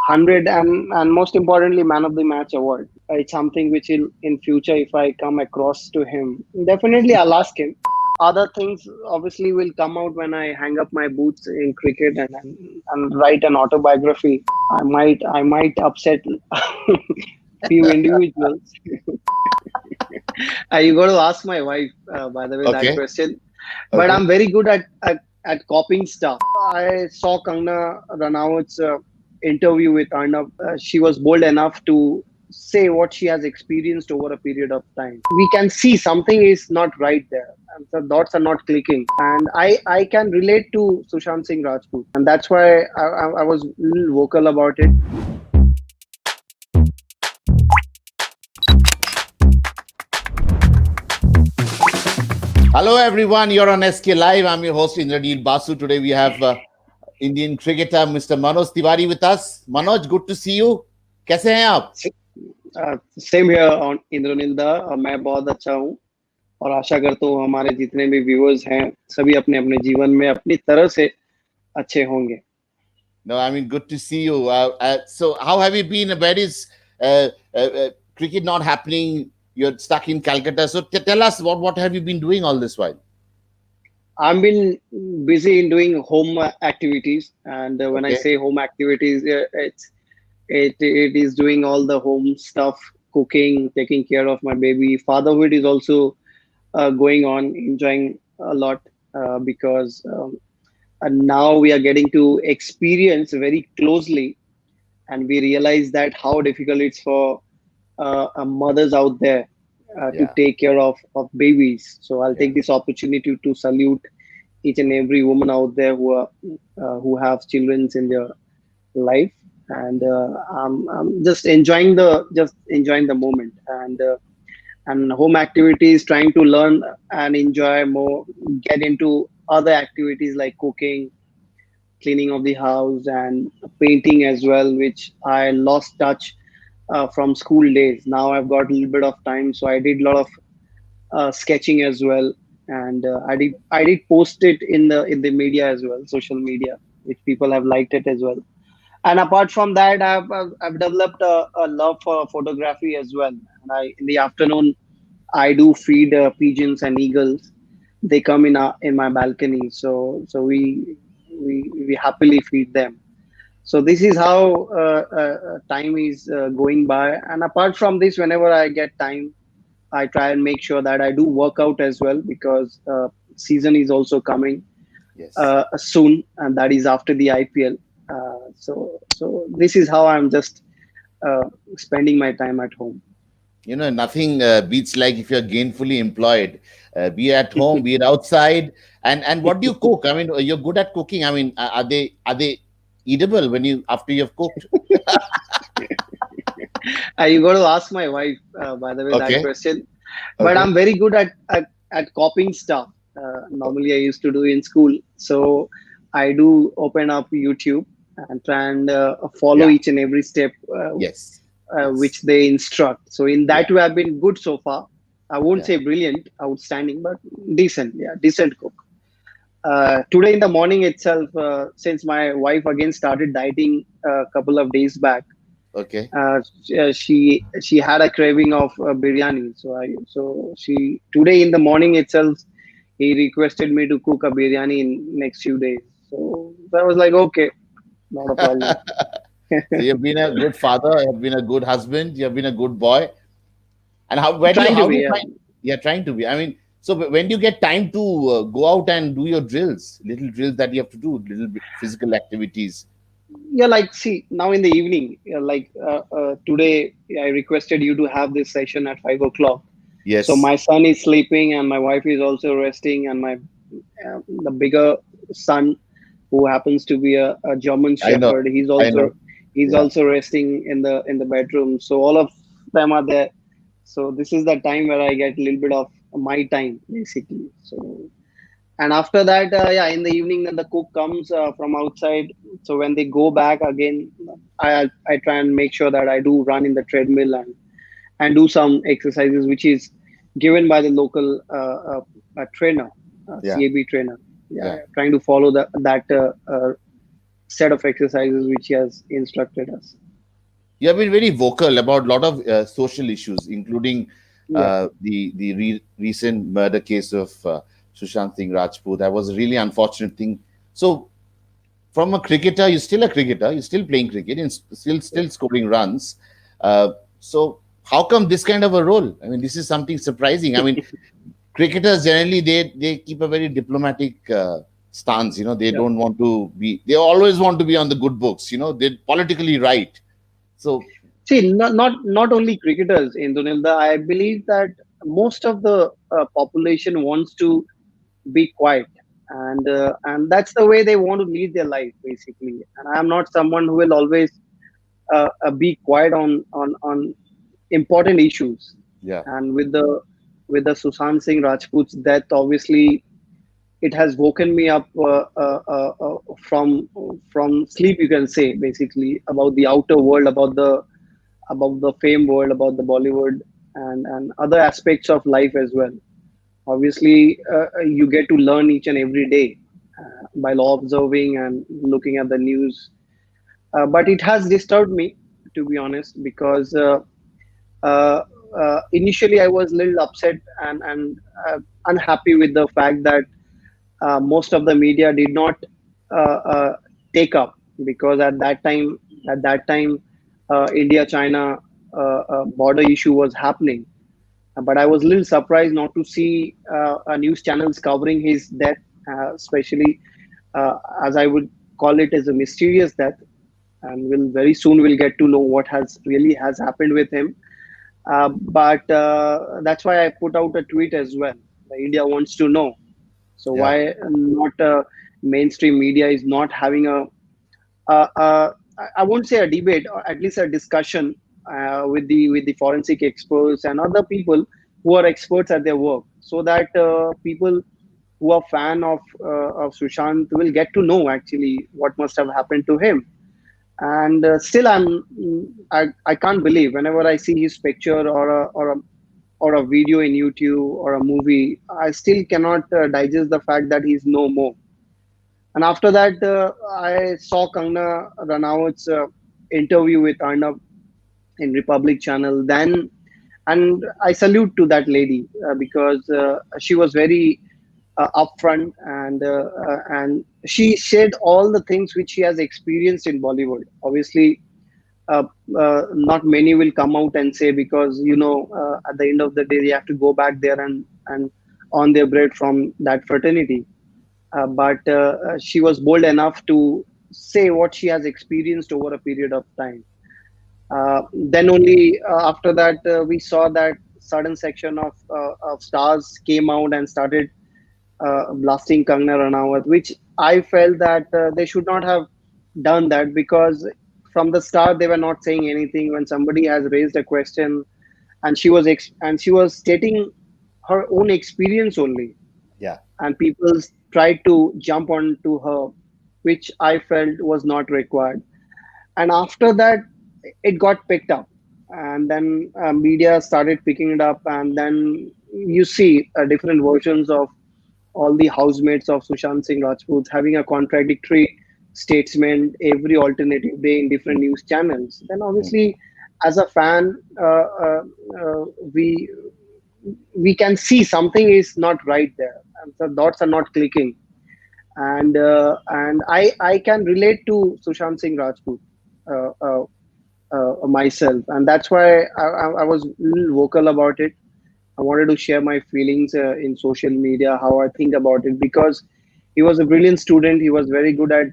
100 and most importantly man of the match award. It's something which in future if I come across to him, definitely I'll ask him. Other things obviously will come out when I hang up my boots in cricket and write an autobiography. I might upset few individuals. You got to ask my wife, by the way, that Okay. question. But Okay. I'm very good at copying stuff. I saw Kangna Ranaut's interview with Arnab. She was bold enough to say what she has experienced over a period of time. We can see something is not right there. And the dots are not clicking. And I can relate to Sushant Singh Rajput. And that's why I was a little vocal about it. Hello, everyone. You're on SK Live. I'm your host, Indranil Basu. Today we have Indian cricketer Mr. Manoj Tiwary with us. Manoj, good to see you. कैसे हैं आप? Same here on Indranil दा, मैं बहुत अच्छा हूँ और आशा करता हूँ हमारे जितने भी व्यूअर्स हैं सभी अपने अपने जीवन में अपनी तरह से अच्छे होंगे. No, I mean, good to see you. So, how have you been? Where is cricket not happening? You're stuck in Calcutta. So, tell us what have you been doing all this while? I've been busy in doing home activities, and when I Okay. say home activities, it is doing all the home stuff, cooking, taking care of my baby. Fatherhood is also going on, enjoying a lot because and now we are getting to experience very closely, and we realize that how difficult it's for mothers out there to Yeah. take care of babies. So I'll Yeah. take this opportunity to salute each and every woman out there who have children in their life, and I'm just enjoying the moment, and home activities, trying to learn and enjoy more, get into other activities like cooking, cleaning of the house, and painting as well, which I lost touch from school days. Now I've got a little bit of time, so I did a lot of sketching as well, and I did post it in the media as well, social media, which people have liked it as well. And apart from that, I've developed a love for photography as well. And in the afternoon I do feed pigeons and eagles. They come in my balcony, so we happily feed them. So this is how time is going by. And apart from this, whenever I get time, I try and make sure that I do work out as well, because season is also coming Yes. soon, and that is after the IPL. So this is how I'm just spending my time at home. Nothing beats like if you're gainfully employed, be at home, be it outside. And what do you cook? I mean, you're good at cooking. I mean, are they eatable when you after you've cooked? You got to ask my wife, by the way, that Okay. question. But Okay. I'm very good at copying stuff. Normally, I used to do in school. So I do open up YouTube and try and follow Yeah. each and every step Yes. Yes. which they instruct. So in Yeah. that way, I've been good so far. I won't Yeah. say brilliant, outstanding, but decent. Yeah, decent cook. Today in the morning itself, since my wife again started dieting a couple of days back, Okay. she had a craving of biryani. So she today in the morning itself, he requested me to cook a biryani in next few days. So I was like, okay, not a problem. So you've been a good father, you've been a good husband, you've been a good boy. And how where do you Trying to how do be. you find you're trying to be? I mean, so when do you get time to go out and do your drills, little drills that you have to do, little bit physical activities? Yeah, like see now in the evening, like today, I requested you to have this session at 5 o'clock. So Yes, my son is sleeping and my wife is also resting, and my the bigger son, who happens to be a German I know, Shepherd, he's I also know. he's Yeah. also resting in the bedroom. So all of them are there. So this is the time where I get a little bit of my time basically. So and after that, yeah, in the evening, then the cook comes from outside. So when they go back again, I try and make sure that I do run in the treadmill and do some exercises, which is given by the local trainer, Yeah. CAB trainer. Yeah, Yeah. yeah, trying to follow that set of exercises which he has instructed us. You have been very vocal about a lot of social issues, including Yeah. the recent murder case of Sushant Singh Rajput. That was a really unfortunate thing. So, from a cricketer, you're still a cricketer. You're still playing cricket and still scoring runs. Uh, so, how come this kind of a role? I mean, this is something surprising. I mean, cricketers generally they keep a very diplomatic stance. You know, they Yeah. don't want to be. They always want to be on the good books. You know, they're politically right. So, See, not only cricketers in Dunilda, I believe that most of the population wants to be quiet, and that's the way they want to lead their life basically. And I'm not someone who will always be quiet on important issues. yeah, And with the Sushant Singh Rajput's death, obviously it has woken me up from sleep, you can say, basically about the outer world, about the fame world, about the Bollywood, and other aspects of life as well. Obviously, you get to learn each and every day by observing and looking at the news. But it has disturbed me, to be honest, because uh, initially I was a little upset unhappy with the fact that most of the media did not uh, take up, because at that time, India China border issue was happening. But I was a little surprised not to see news channels covering his death, especially uh, as I would call it as a mysterious death. And we'll very soon we'll get to know what has really has happened with him. But that's why I put out a tweet as well. India wants to know. So yeah, why not mainstream media is not having I won't say a debate, or at least a discussion with the forensic experts and other people who are experts at their work, so that people who are fan of Sushant will get to know actually what must have happened to him. And still, I can't believe whenever I see his picture or a video in YouTube or a movie, I still cannot digest the fact that he's no more. And after that, I saw Kangna Ranawat's interview with Arnab in Republic Channel. Then, and I salute to that lady because she was very upfront, and she shared all the things which she has experienced in Bollywood. Obviously, uh, not many will come out and say, because at the end of the day they have to go back there and earn their bread from that fraternity. But she was bold enough to say what she has experienced over a period of time. Then only after that we saw that sudden section of stars came out and started blasting Kangna Ranawat, which I felt that they should not have done that, because from the start they were not saying anything. When somebody has raised a question, and she was stating her own experience only, yeah, and people tried to jump onto her, which I felt was not required. And after that, it got picked up, and then media started picking it up, and then you see different versions of all the housemates of Sushant Singh Rajput having a contradictory statement every alternative day in different news channels. Then mm, obviously, as a fan, uh, we we can see something is not right there, and the dots are not clicking. And I can relate to Sushant Singh Rajput uh, uh, myself, and that's why I was a little vocal about it. I wanted to share my feelings in social media, how I think about it, because he was a brilliant student. He was very good at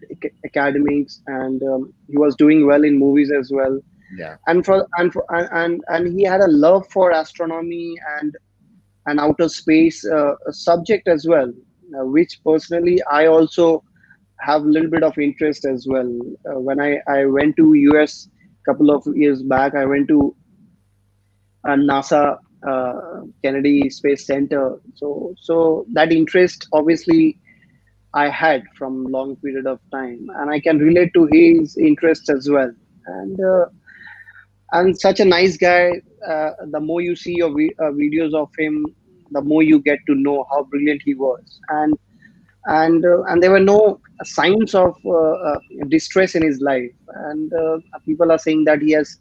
academics, and he was doing well in movies as well. yeah, And he had a love for astronomy and outer space subject as well, which personally I also have a little bit of interest as well. When I went to US a couple of years back, I went to NASA Kennedy Space Center. So that interest obviously I had from long period of time, and I can relate to his interest as well. And such a nice guy. The more you see videos of him, the more you get to know how brilliant he was. and there were no signs of distress in his life. And people are saying that he has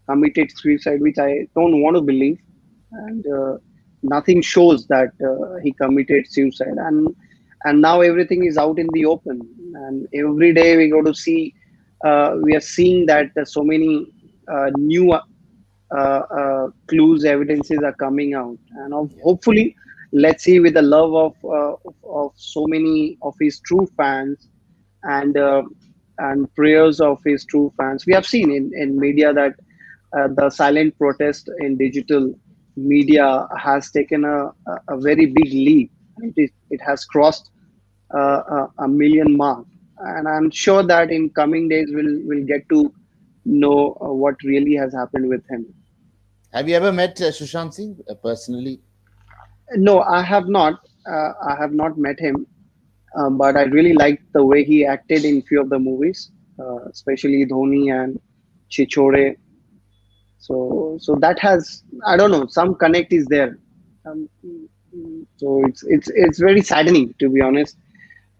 committed suicide, which I don't want to believe. And nothing shows that he committed suicide. And now everything is out in the open, and every day we go to see, we are seeing that so many new clues, evidences are coming out, and Yeah. hopefully, let's see, with the love of so many of his true fans, and prayers of his true fans. We have seen in media that the silent protest in digital media has taken a very big leap. It has crossed a million mark, and I'm sure that in coming days we'll get to know what really has happened with him. Have you ever met Sushant Singh personally? No, I have not. I have not met him, but I really liked the way he acted in few of the movies, especially Dhoni and Chichore. So that has, I don't know, some connect is there. So it's very saddening, to be honest.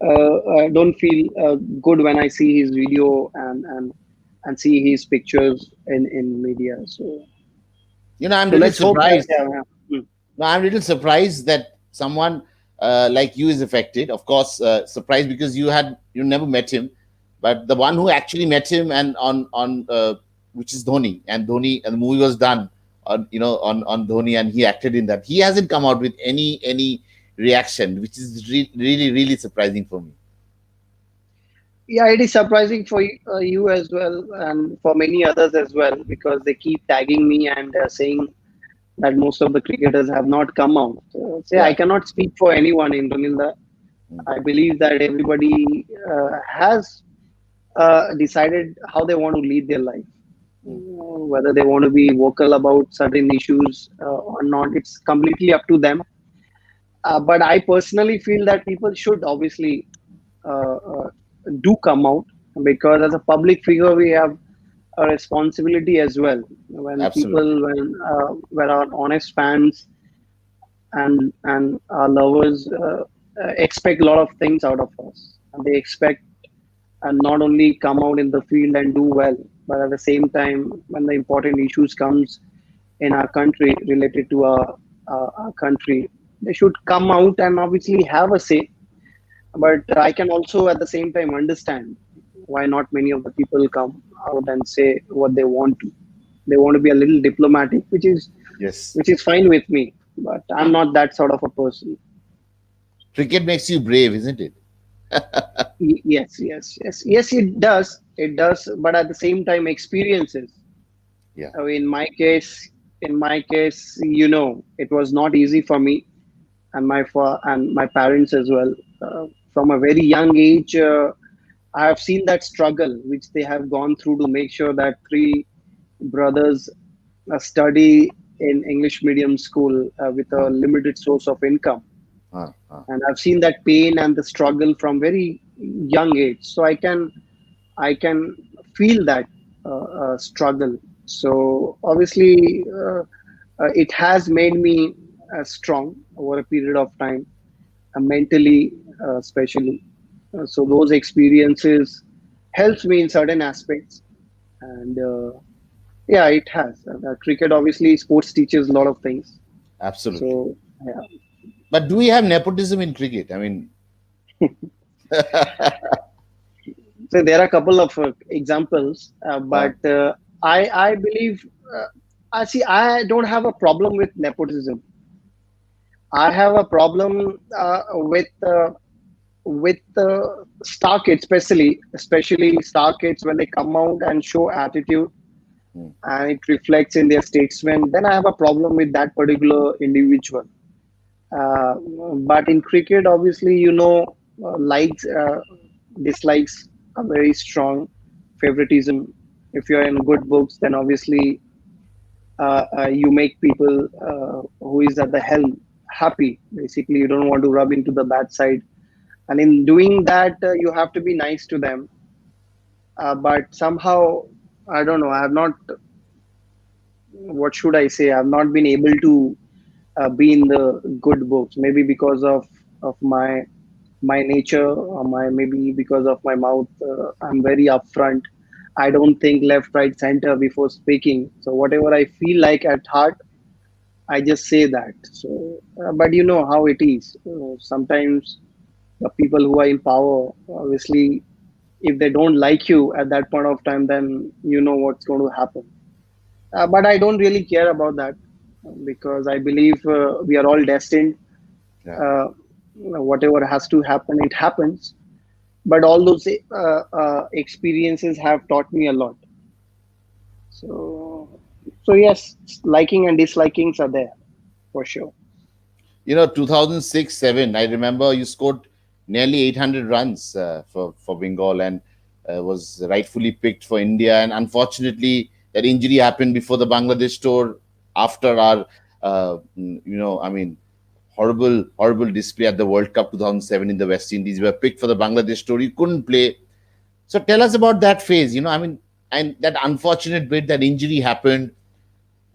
I don't feel good when I see his video and see his pictures in media. I'm So little let's hope that, surprised. yeah, yeah. No, I'm a little surprised that someone like you is affected. Of course, surprised because you never met him, but the one who actually met him and on which is Dhoni, and the movie was done on on Dhoni, and he acted in that. He hasn't come out with any reaction, which is really really surprising for me. Yeah, it is surprising for you as well, and for many others as well, because they keep tagging me and saying that most of the cricketers have not come out. Say, I Yeah. cannot speak for anyone in Ranilda. Mm, I believe that everybody has decided how they want to lead their life. mm. Whether they want to be vocal about certain issues or not, it's completely up to them. But I personally feel that people should obviously uh, uh, do come out, because as a public figure we have a responsibility as well. When people, Absolutely. when our honest fans and our lovers expect a lot of things out of us, and they expect and not only come out in the field and do well, but at the same time, when the important issues comes in our country related to our country, they should come out and obviously have a say. But I can also at the same time understand why not many of the people come out and say what they want to. They want to be a little diplomatic, Yes. which is fine with me. But I'm not that sort of a person. Cricket makes you brave, isn't it? Yes, yes, yes, yes. It does. It does. But at the same time, experiences. Yeah. In my case, it was not easy for me and my parents as well. From a very young age, I have seen that struggle which they have gone through to make sure that three brothers study in English medium school with a Uh, limited source of income. uh, uh. And I've seen that pain and the struggle from very young age. So I can feel that struggle. So obviously, it has made me strong over a period of time, mentally, especially. So those experiences helps me in certain aspects, and yeah, it has. Cricket, obviously, sports teaches a lot of things. Absolutely. So yeah. But do we have nepotism in cricket? I mean, So there are a couple of examples, uh, but I believe, I see. I don't have a problem with nepotism. I have a problem with star kids, especially star kids when they come out and show attitude mm, and it reflects in their statesmen. Then I have a problem with that particular individual. Uh, but in cricket, obviously, likes, dislikes are very strong. Favoritism. If you're in good books, then obviously you make people who is at the helm happy. Basically, you don't want to rub into the bad side, and in doing that, you have to be nice to them. But somehow, I don't know. I have not. What should I say? I've not been able to be in the good books. Maybe because of my my nature, my maybe because of my mouth, I'm very upfront. I don't think left, right, center before speaking. So whatever I feel like at heart, I just say that. So, but you know how it is. Sometimes the people who are in power, obviously, if they don't like you at that point of time, then you know what's going to happen. But I don't really care about that because I believe we are all destined. Yeah. Whatever has to happen, it happens. But all those experiences have taught me a lot. So, so yes, liking and dislikings are there for sure. 2006-7, I remember you scored nearly 800 runs for Bengal, and was rightfully picked for India. And unfortunately, that injury happened before the Bangladesh tour, after our, I mean, horrible display at the World Cup 2007 in the West Indies. We were picked for the Bangladesh tour. You couldn't play. So tell us about that phase, I mean, and that unfortunate bit, that injury happened.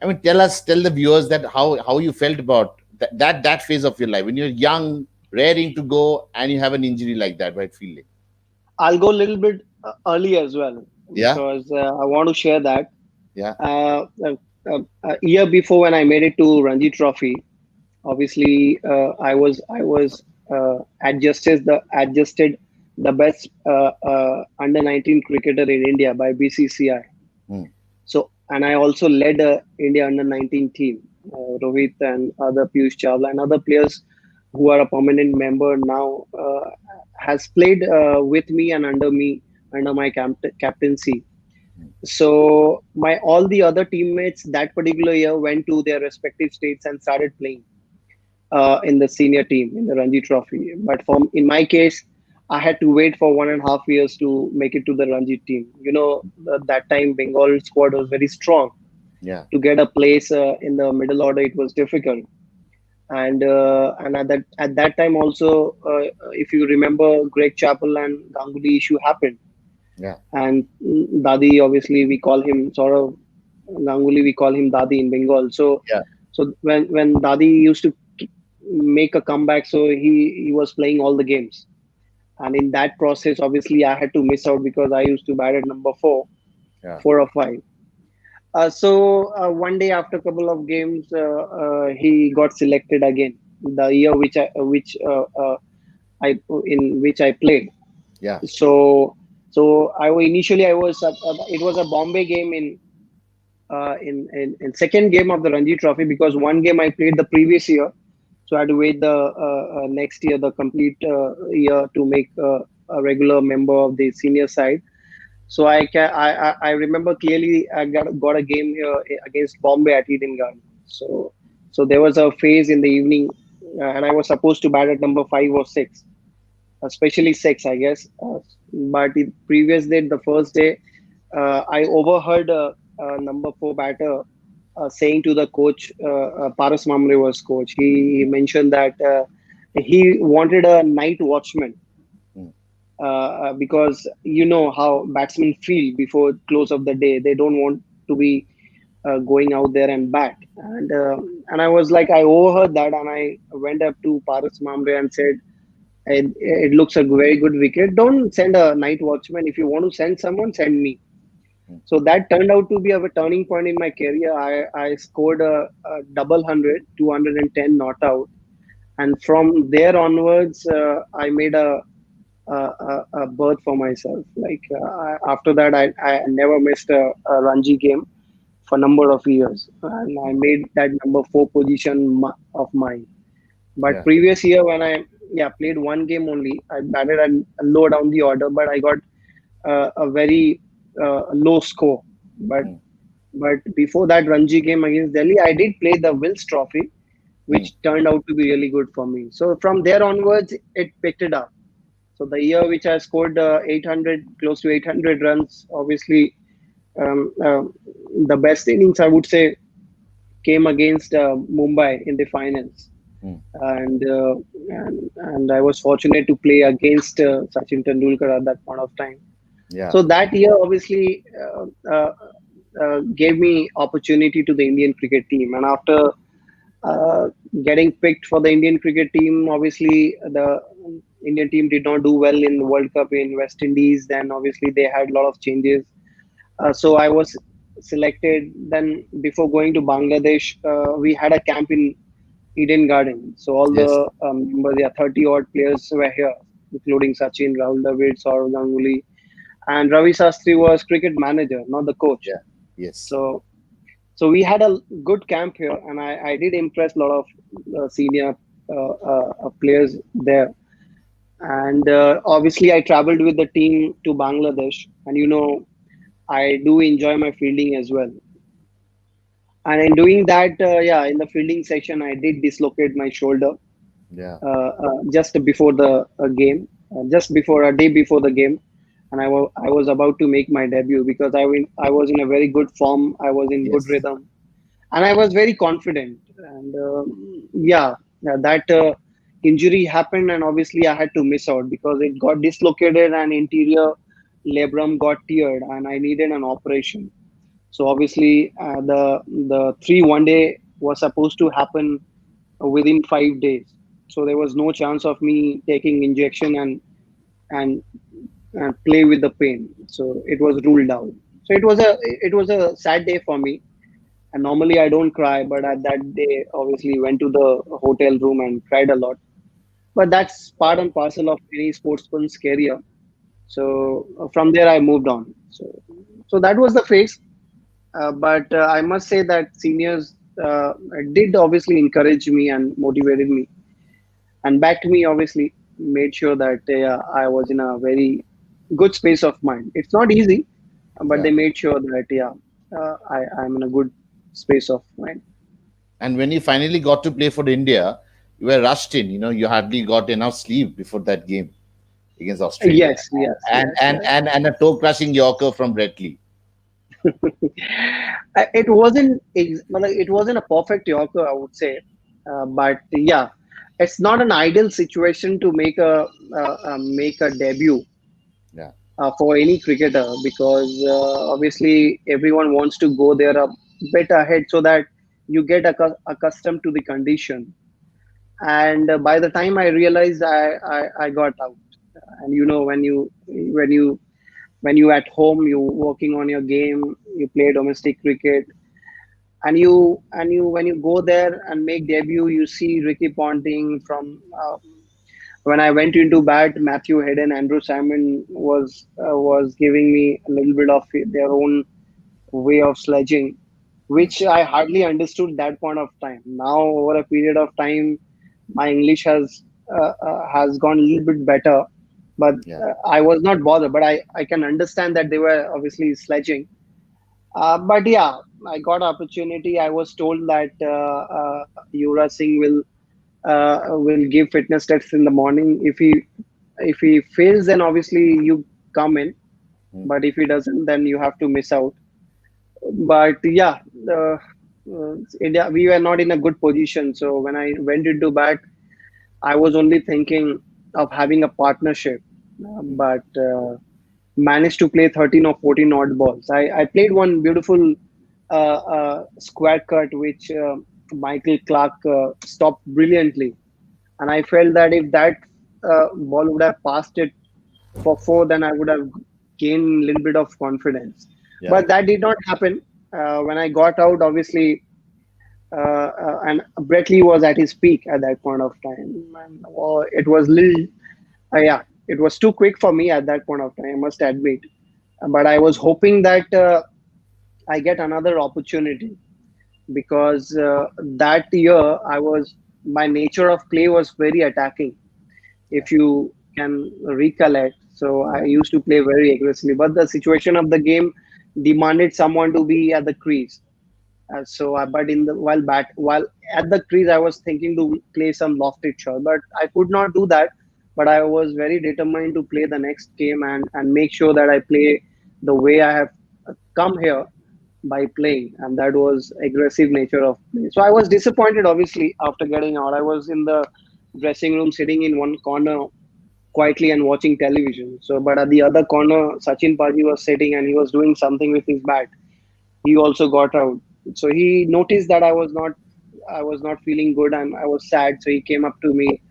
I mean, tell the viewers that how you felt about that phase of your life when you're young, raring to go, and you have an injury like that, right? Feeling. I'll go a little bit early as well Yeah, because I want to share that. yeah. A year before when I made it to Ranji Trophy, obviously I was adjusted the best under 19 cricketer in India by BCCI. Mm, So and I also led India under 19 team. Rohit and other Piyush Chawla and other players who are a permanent member now has played with me and under me under my captaincy. mm, So my all the other teammates that particular year went to their respective states and started playing in the senior team in the Ranji Trophy. But in my case, I had to wait for 1.5 years to make it to the Ranji team. You know, that time Bengal squad was very strong. yeah, To get a place in the middle order, it was difficult. And at that time also, if you remember, Greg Chappell and Ganguly issue happened, yeah, and Dadi, obviously we call him sort of Ganguly, we call him Dadi in Bengal. So yeah, so when Dadi used to make a comeback, so he was playing all the games, and in that process, obviously I had to miss out because I used to bat at number four, yeah, 4 or 5. So one day after a couple of games, he got selected again. The year I in which I played. yeah, So initially I was it was a Bombay game in second game of the Ranji Trophy because one game I played the previous year, so I had to wait the next year, the complete year to make a regular member of the senior side. So I remember clearly I got a game here against Bombay at Eden Garden. So there was a phase in the evening, and I was supposed to bat at number 5 or 6, especially 6, I guess. But the previous day, the first day, I overheard number 4 batter saying to the coach, Paras Mamre was coach. He mentioned that he wanted a night watchman mm, because you know how batsmen feel before close of the day. They don't want to be going out there and bat. And I was like, I overheard that, and I went up to Paras Mamre and said, it looks a very good wicket. Don't send a night watchman. If you want to send someone, send me. mm, So that turned out to be a turning point in my career. I scored a double hundred, 210 not out. And from there onwards, I made a berth for myself. Like after that, I never missed a Ranji game for a number of years. And I made that number 4 position of mine. But yeah, previous year when I played one game only, I batted a low down the order, but I got a very low score. But mm, but before that Ranji game against Delhi, I did play the Wills Trophy, mm, which turned out to be really good for me. So from there onwards, it picked it up. So the year which I scored 800, close to 800 runs, obviously um, uh, the best innings I would say came against Mumbai in the finals, mm, and, uh, and I was fortunate to play against Sachin Tendulkar at that point of time. yeah, So that year obviously gave me opportunity to the Indian cricket team, and after uh, getting picked for the Indian cricket team, obviously Indian team did not do well in the World Cup in West Indies. Then obviously they had a lot of changes. So I was selected. Then before going to Bangladesh, we had a camp in Eden Garden. So all Yes. the members, yeah, 30 odd players were here, including Sachin, Rahul Dravid, Saurav Ganguly, and Ravi Sastry was cricket manager, not the coach. Yeah. Yes. So we had a good camp here, and I did impress a lot of senior players there. And obviously, I traveled with the team to Bangladesh, and I do enjoy my fielding as well. And in doing that, yeah, in the fielding section, I did dislocate my shoulder Yeah. just before the game, just before a day before the game, and I was about to make my debut because I was in a very good form. I was in good Yes. rhythm, and I was very confident. And yeah, that injury happened, and obviously I had to miss out because it got dislocated and interior labrum got teared, and I needed an operation. So obviously the 3 1 day was supposed to happen within 5 days. So there was no chance of me taking injection and and play with the pain. So it was ruled out. So it was a sad day for me, and normally I don't cry, but at that day, obviously, went to the hotel room and cried a lot. But that's part and parcel of any sportsman's career. So from there, I moved on. So that was the phase. But I must say that seniors did obviously encourage me and motivated me and backed me. Obviously, made sure that I was in a very good space of mind. It's not easy, but they Yeah. made sure that I'm in a good space of mind. And when you finally got to play for India, you were rushed in. You hardly got enough sleep before that game against Australia, Yes, yes, and yes, and yes. and and a toe crushing Yorker from Brett Lee. It wasn't a perfect Yorker, I would say, but yeah, it's not an ideal situation to make a debut Yeah. for any cricketer because obviously everyone wants to go there a bit ahead so that you get accustomed to the condition. And by the time I realized, I got out. And when you at home, you working on your game, you play domestic cricket, and you when you go there and make debut, you see Ricky Ponting from when I went into bat, Matthew Head and Andrew Simon was giving me a little bit of their own way of sledging, Mm. which I hardly understood that point of time. Now, over a period of time, my English has gone a little bit better, but Yeah. I was not bothered. But I can understand that they were obviously sledging. But yeah, I got opportunity. I was told that Yuvraj Singh will give fitness tests in the morning. If he fails, then obviously you come in. Mm. But if he doesn't, then you have to miss out. But yeah, India, we were not in a good position. So when I went into bat, I was only thinking of having a partnership, Mm. but managed to play 13 or 14 odd balls. I played one beautiful square cut, which Michael Clark stopped brilliantly. And I felt that if that ball would have passed it for four, then I would have gained a little bit of confidence. Yeah. But that did not happen. When I got out, obviously, and Brett Lee was at his peak at that point of time. And, it was little, yeah, it was too quick for me at that point of time, I must admit. But I was hoping that I get another opportunity because that year my nature of play was very attacking. Yeah. If you can recollect, so I Yeah. used to play very aggressively, but the situation of the game demanded someone to be at the crease. But in the while at the crease, I was thinking to play some lofted shot, but I could not do that. But I was very determined to play the next game and make sure that I play the way I have come here by playing, and that was aggressive nature of play. So I was disappointed, obviously, after getting out. I was in the dressing room, sitting in one corner quietly and watching television. So, but at the other corner, Sachin Paji was sitting and he was doing something with his bat. He also got out. So he noticed that I was not feeling good and I was sad. So he came up to me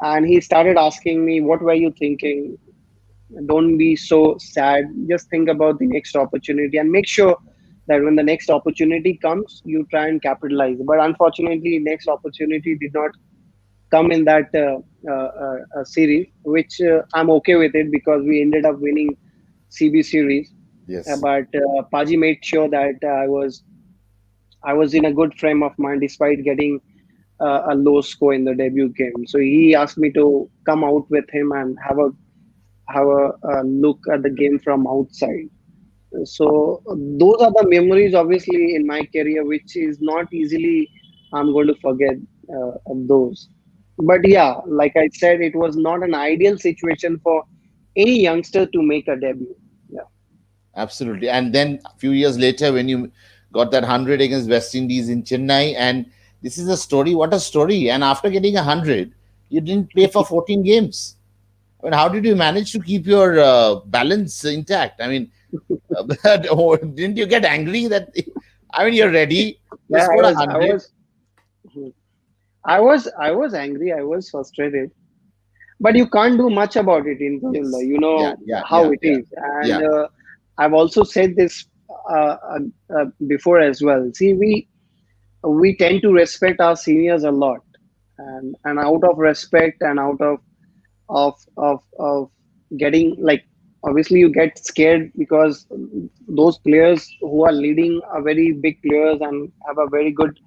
and he started asking me, "What were you thinking? Don't be so sad. Just think about the next opportunity and make sure that when the next opportunity comes, you try and capitalize." But unfortunately, next opportunity did not come in that series, which I'm okay with it because we ended up winning CB series. Yes. But Paji made sure that I was in a good frame of mind despite getting a low score in the debut game. So he asked me to come out with him and have a look at the game from outside. So those are the memories, obviously, in my career, which is not easily I'm going to forget those. But yeah, like I said, it was not an ideal situation for any youngster to make a debut. Yeah. Absolutely. And then a few years later, when you got that 100 against West Indies in Chennai, and this is a story, what a story. And after getting 100, you didn't play for 14 games. I mean, how did you manage to keep your balance intact? I mean, didn't you get angry that, I mean, you're ready, you Yeah, scored 100? I was angry. I was frustrated, but you can't do much about it in Govinda. Yes. You Yeah, know yeah, how yeah, it yeah, is, and yeah. I've also said this uh, uh, before as well. See, we tend to respect our seniors a lot, and out of respect and out of getting like, obviously you get scared because those players who are leading are very big players and have a very good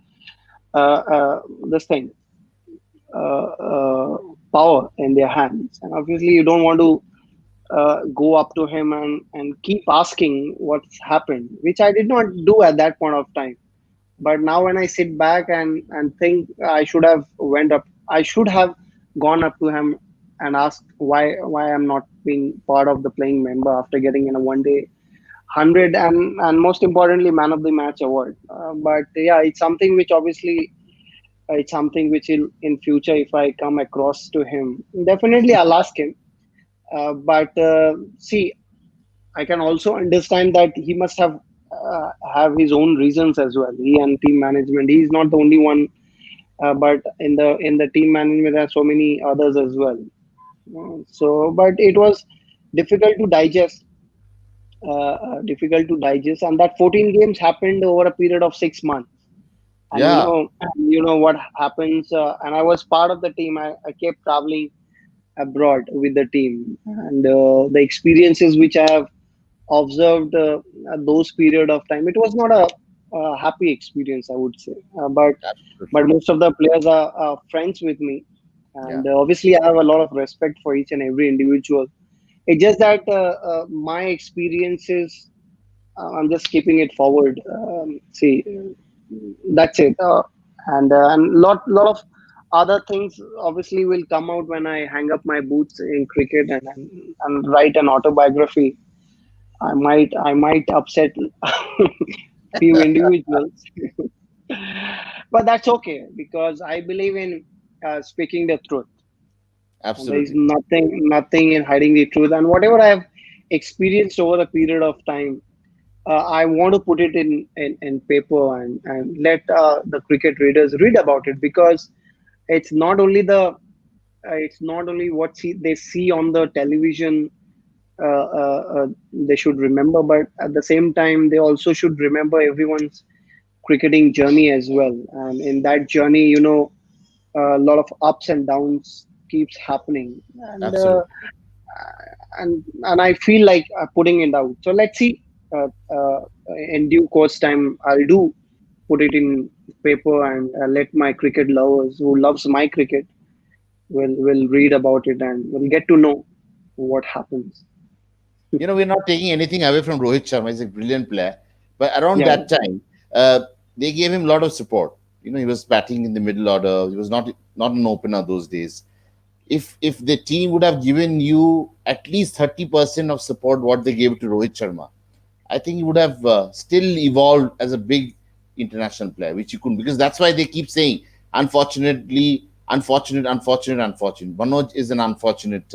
this thing uh, uh, power in their hands, and obviously you don't want to go up to him and keep asking what's happened, which I did not do at that point of time. But now when I sit back and think, I should have gone up to him and asked why I'm not being part of the playing member after getting in a 1 day 100 and most importantly man of the match award. But yeah, it's something which obviously it's something which in future if I come across to him, definitely I'll ask him. But see, I can also understand that he must have his own reasons as well. He and team management. He's not the only one, but in the team management there are so many others as well. So, but it was difficult to digest. Difficult to digest, and that 14 games happened over a period of 6 months. And Yeah, you know what happens. And I was part of the team. I kept traveling abroad with the team, and the experiences which I have observed at those period of time, it was not a happy experience, I would say. But absolutely. most of the players are friends with me, Yeah. and obviously I have a lot of respect for each and every individual. It's just that my experiences, I'm just keeping it forward. See, that's it. And lot of other things obviously will come out when I hang up my boots in cricket and write an autobiography. I might upset few individuals, but that's okay because I believe in speaking the truth. And there is Absolutely. nothing in hiding the truth. And whatever I have experienced over a period of time, I want to put it in paper and let the cricket readers read about it because it's not only it's not only what they see on the television they should remember, but at the same time, they also should remember everyone's cricketing journey as well. And in that journey, a lot of ups and downs keeps happening, Absolutely. and I feel like putting it out. So let's see. In due course time, I'll do put it in paper and let my cricket lovers who loves my cricket will read about it and will get to know what happens. We're not taking anything away from Rohit Sharma. He's a brilliant player. But around Yeah, that time, uh, they gave him a lot of support. He was batting in the middle order. He was not an opener those days. If the team would have given you at least 30% of support what they gave to Rohit Sharma, I think he would have still evolved as a big international player, which you couldn't, because that's why they keep saying, unfortunately, unfortunate. Manoj is an unfortunate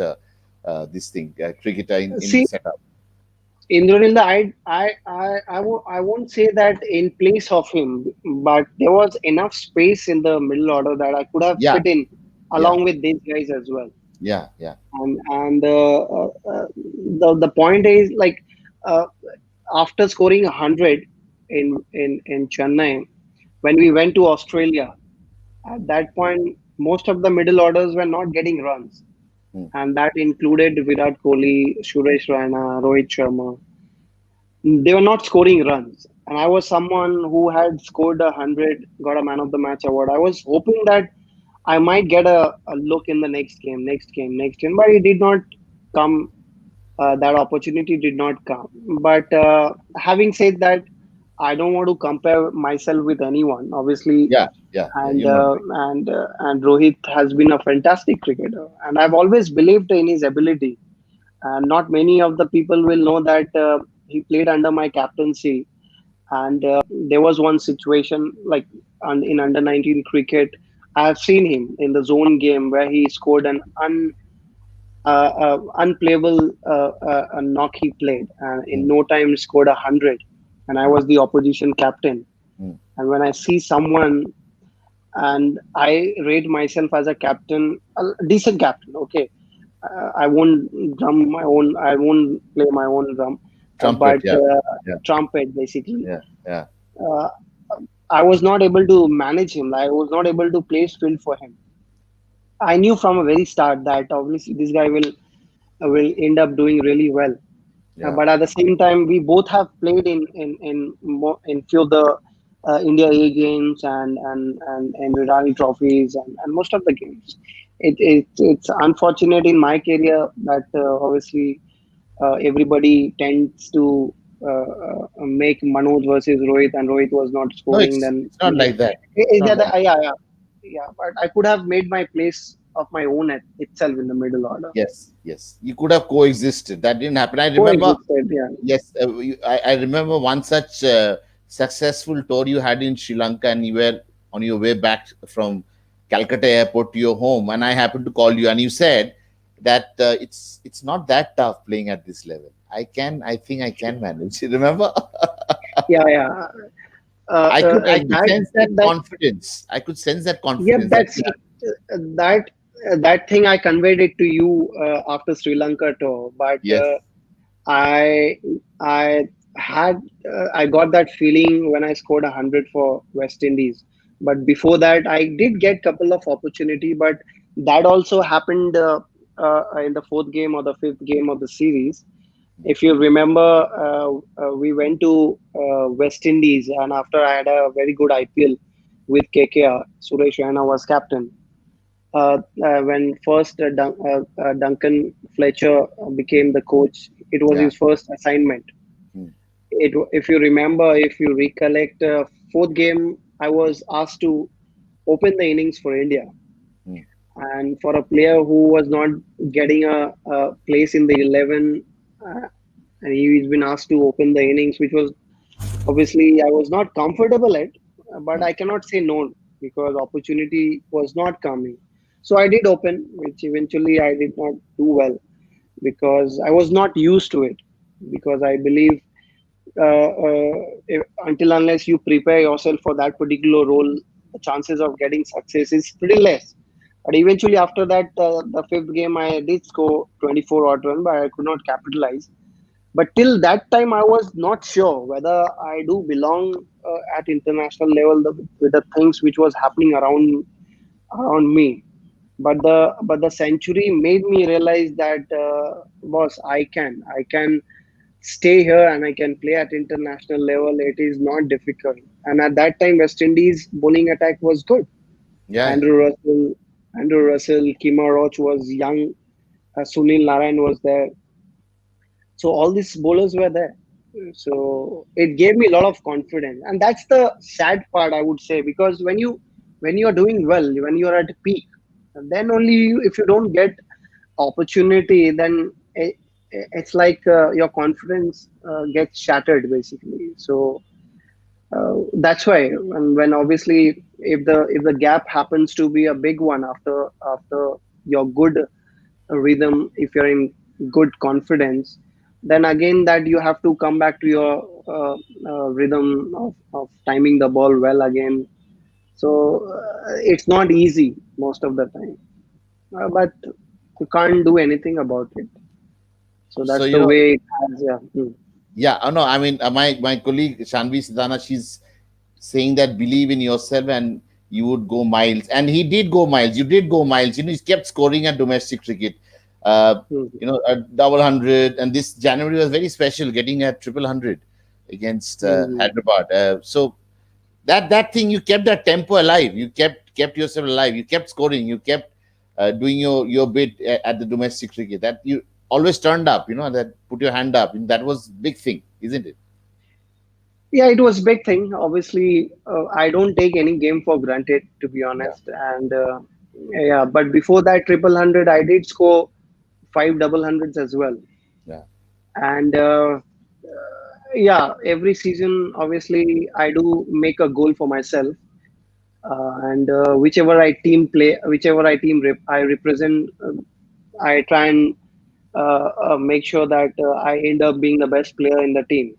this thing cricketer in the see, setup. Indranilda, I won't say that in place of him, but there was enough space in the middle order that I could have Yeah, fit in. yeah, along with these guys as well. yeah, yeah. And the point is like, uh, after scoring 100 in Chennai, when we went to Australia, at that point most of the middle orders were not getting runs, Hmm. and that included Virat Kohli, Suresh Raina, Rohit Sharma. They were not scoring runs, and I was someone who had scored 100, got a man of the match award. I was hoping that I might get a look in the next game, but it did not come. That opportunity did not come. But having said that, I don't want to compare myself with anyone, obviously. Yeah, yeah, yeah. And You know. uh, and Rohit has been a fantastic cricketer, and I've always believed in his ability. And not many of the people will know that he played under my captaincy. And there was one situation like in under 19 cricket. I have seen him in the zone game where he scored an unplayable a knock he played, and in Hmm, no time scored 100. And I hmm, was the opposition captain. hmm, And when I see someone, and I rate myself as a captain, a decent captain, okay, I won't drum my own. I won't play my own drum, trumpet. but Yeah, yeah, trumpet basically. yeah, yeah. Uh, I was not able to manage him. I was not able to place field for him. I knew from a very start that obviously this guy will end up doing really well. Yeah. But at the same time, we both have played in few of the India A games and Rirani trophies and most of the games. It's unfortunate in my career that obviously everybody tends to make Manoj versus Rohit, and Rohit was not No, scoring. Then it's not like that. It's is not that like. yeah, yeah, yeah. But I could have made my place of my own at itself in the middle order. Yes, yes. You could have coexisted. That didn't happen. I remember. Coexisted, yeah. Yes, I remember one such successful tour you had in Sri Lanka, and you were on your way back from Calcutta airport to your home, and I happened to call you, and you said that it's not that tough playing at this level. I think I can manage. Remember? Yeah, yeah. I could That sense that that confidence. I could sense that yeah, confidence that that's that that thing I conveyed it to you after Sri Lanka tour, but yes, I I I got that feeling when I scored 100 for West Indies. But before that, I did get couple of opportunity, but that also happened in the fourth game or the fifth game of the series. If you remember, we went to West Indies, and after I had a very good IPL with KKR, Suresh Raina was captain. When first Duncan Fletcher became the coach, it was yeah, his first assignment. mm, If you remember, if you recollect, fourth game, I was asked to open the innings for India, mm, and for a player who was not getting a place in the 11, and he's been asked to open the innings, which was obviously I was not comfortable at, but mm, I cannot say no because opportunity was not coming. So I did open, which eventually I did not do well because I was not used to it. Because I believe until unless you prepare yourself for that particular role, the chances of getting success is pretty less. But eventually, after that, the fifth game, I did score 24 odd run, but I could not capitalize. But till that time, I was not sure whether I do belong at international level with the things which was happening around me. But the century made me realize that boss, I can stay here and I can play at international level. It is not difficult. And at that time, West Indies bowling attack was good. yeah, yeah, Andrew Russell, Andrew Russell, Kima Roach was young. Sunil Narayan was there. So all these bowlers were there. So it gave me a lot of confidence, and that's the sad part I would say, because when you are doing well, when you are at peak, then only if you don't get opportunity, then it's like your confidence gets shattered basically. So that's why, and when obviously if the gap happens to be a big one after your good rhythm, if you're in good confidence, then again that you have to come back to your rhythm of timing the ball well again. So it's not easy most of the time. but you can't do anything about it. So So that's the way it has. Yeah. Mm. yeah, no, I mean, my colleague Shanvi Sidana, she's saying that believe in yourself and you would go miles. And he did go miles. You did go miles. He kept scoring at domestic cricket. Uh, Mm. a double hundred. And this January was very special, getting a triple hundred against Mm. Hyderabad. So that thing, you kept that tempo alive. You kept yourself alive. You kept scoring. You kept doing your bit at the domestic cricket. That you always turned up. That put your hand up. That was big thing, isn't it? Yeah, it was big thing. Obviously, I don't take any game for granted, to be Yeah, honest. And yeah, but before that triple hundred, I did score five double hundreds as well. yeah, And yeah, every season, obviously, I do make a goal for myself. And whichever I team I represent, I try and make sure that I end up being the best player in the team.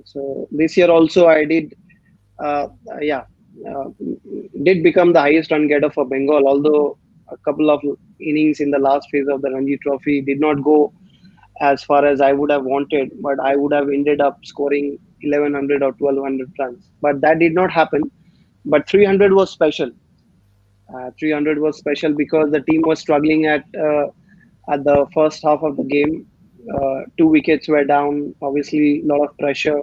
So this year also I did, uh, yeah, uh, did become the highest run getter for Bengal. Although a couple of innings in the last phase of the Ranji Trophy did not go as far as I would have wanted, but I would have ended up scoring 1100 or 1200 runs. But that did not happen. But 300 was special. 300 was special because the team was struggling at the first half of the game. Two wickets were down, obviously, a lot of pressure.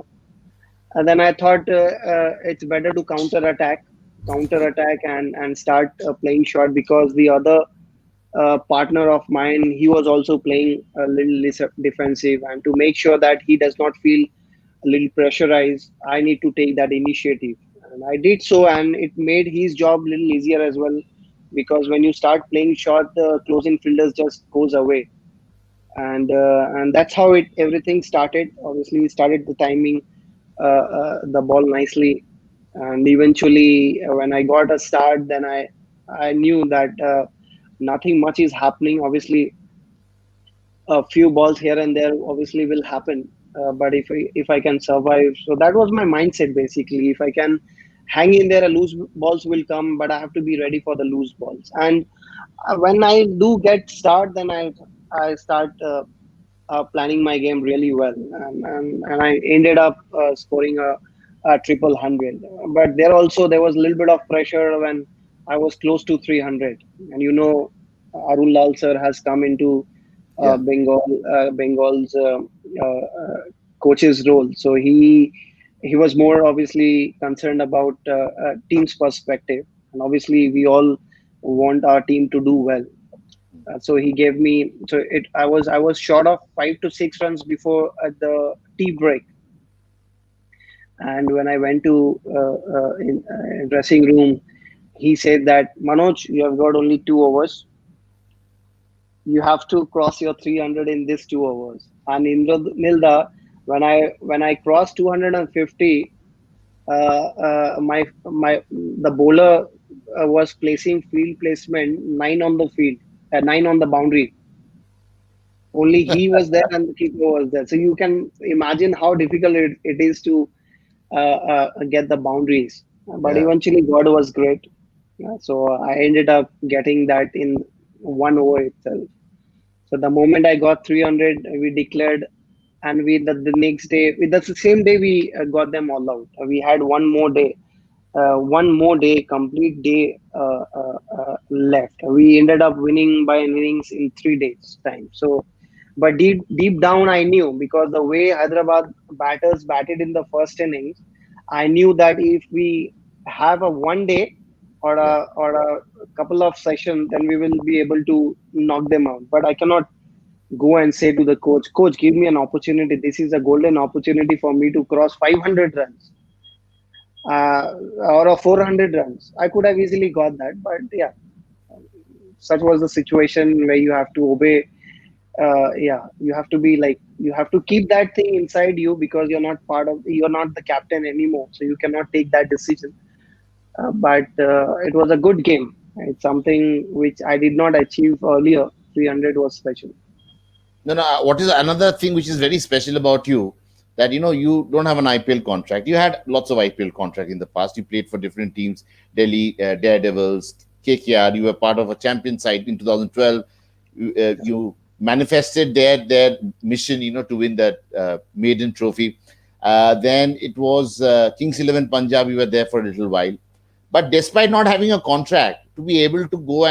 And then I thought it's better to counter attack, and start playing short because the other partner of mine, he was also playing a little less defensive, and to make sure that he does not feel a little pressurized, I need to take that initiative, and I did so, and it made his job a little easier as well, because when you start playing short, the closing fielders just goes away, and that's how it everything started. Obviously, we started the timing the ball nicely, and eventually, when I got a start, then I knew that nothing much is happening. Obviously, a few balls here and there obviously will happen, but if I can survive, so that was my mindset basically. If I can hang in there, a loose balls will come, but I have to be ready for the loose balls. And when I do get start, then I start planning my game really well, and I ended up scoring a triple hundred. But there was a little bit of pressure when I was close to 300, and Arun Lal sir has come into yeah. Bengal's coach's role, so he was more obviously concerned about team's perspective, and obviously we all want our team to do well. So he gave me, so it I was short of 5 to 6 runs before the tea break, and when I went to in dressing room, he said that, Manoj, you have got only 2 overs. You have to cross your 300 in this 2 overs. And in Nilda, when I crossed 250, my the bowler was placing field placement nine on the field, nine on the boundary. Only he was there and the keeper was there. So you can imagine how difficult it is to get the boundaries. But Yeah. eventually, God was great. So I ended up getting that in 1 over itself. So the moment I got 300, we declared, and the next day, with the same day, we got them all out. We had one more day, complete day left. We ended up winning by an innings in 3 days time. So, but deep down, I knew, because the way Hyderabad batters batted in the first innings, I knew that if we have a one day Yeah. or a couple of sessions, then we will be able to knock them out. But I cannot go and say to the coach, give me an opportunity. This is a golden opportunity for me to cross 500 runs or a 400 runs. I could have easily got that, but yeah, such was the situation where you have to obey. Yeah, you have to be like, you have to keep that thing inside you, because you're not the captain anymore, so you cannot take that decision. But it was a good game. It's something which I did not achieve earlier. 300 was special. No, no. What is another thing which is very special about you, that you don't have an IPL contract. You had lots of IPL contract in the past. You played for different teams, Delhi Daredevils, KKR. You were part of a champion side in 2012. You manifested their mission, to win that maiden trophy. Then it was Kings 11 Punjab. You were there for a little while, but despite not having a contract, to be able to go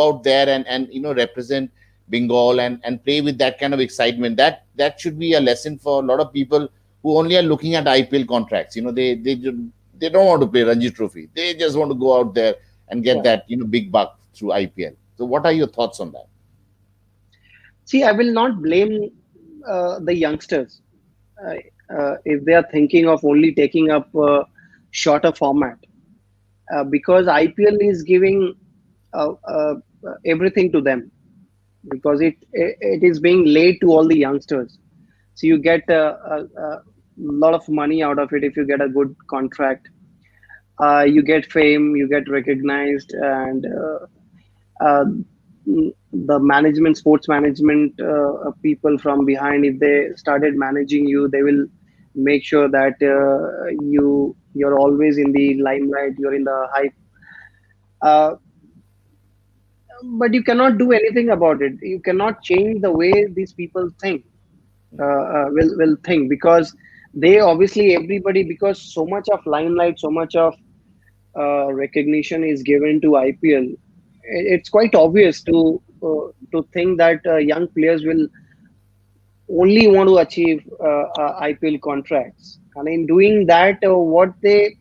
out there and represent Bengal and play with that kind of excitement, that should be a lesson for a lot of people who only are looking at IPL contracts. They don't want to play Ranji Trophy. They just want to go out there and get Yeah. that big buck through IPL. So what are your thoughts on that? See, I will not blame the youngsters uh, if they are thinking of only taking up shorter format, because IPL is giving everything to them, because it is being laid to all the youngsters. So you get a lot of money out of it if you get a good contract. You get fame, you get recognized, and uh, the management, sports management people from behind, if they started managing you, they will make sure that you're always in the limelight, you're in the hype. Uh, but you cannot do anything about it. You cannot change the way these people think. Will think, because they obviously, everybody, because so much of limelight, so much of recognition is given to IPL. It's quite obvious to think that young players will only want to achieve IPL contracts, and in doing that, what they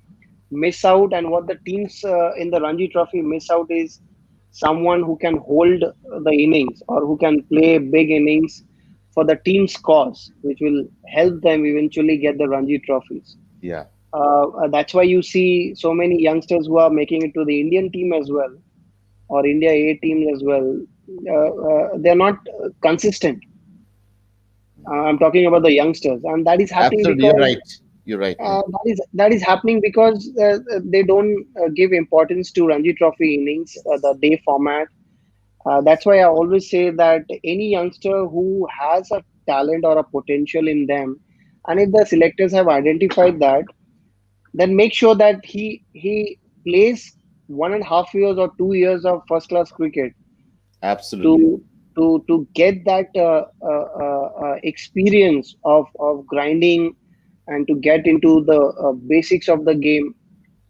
miss out and what the teams in the Ranji Trophy miss out is someone who can hold the innings or who can play big innings for the team's cause, which will help them eventually get the Ranji trophies. Yeah, That's why you see so many youngsters who are making it to the Indian team as well, or India A team as well. They're not consistent. I'm talking about the youngsters, and that is happening absolutely. You're because right. You're right, mate. that is happening because they don't give importance to Ranji Trophy innings, the day format. That's why I always say that any youngster who has a talent or a potential in them, and if the selectors have identified that, then make sure that he plays 1.5 years or 2 years of first class cricket Absolutely. to to get that experience of grinding and to get into the basics of the game,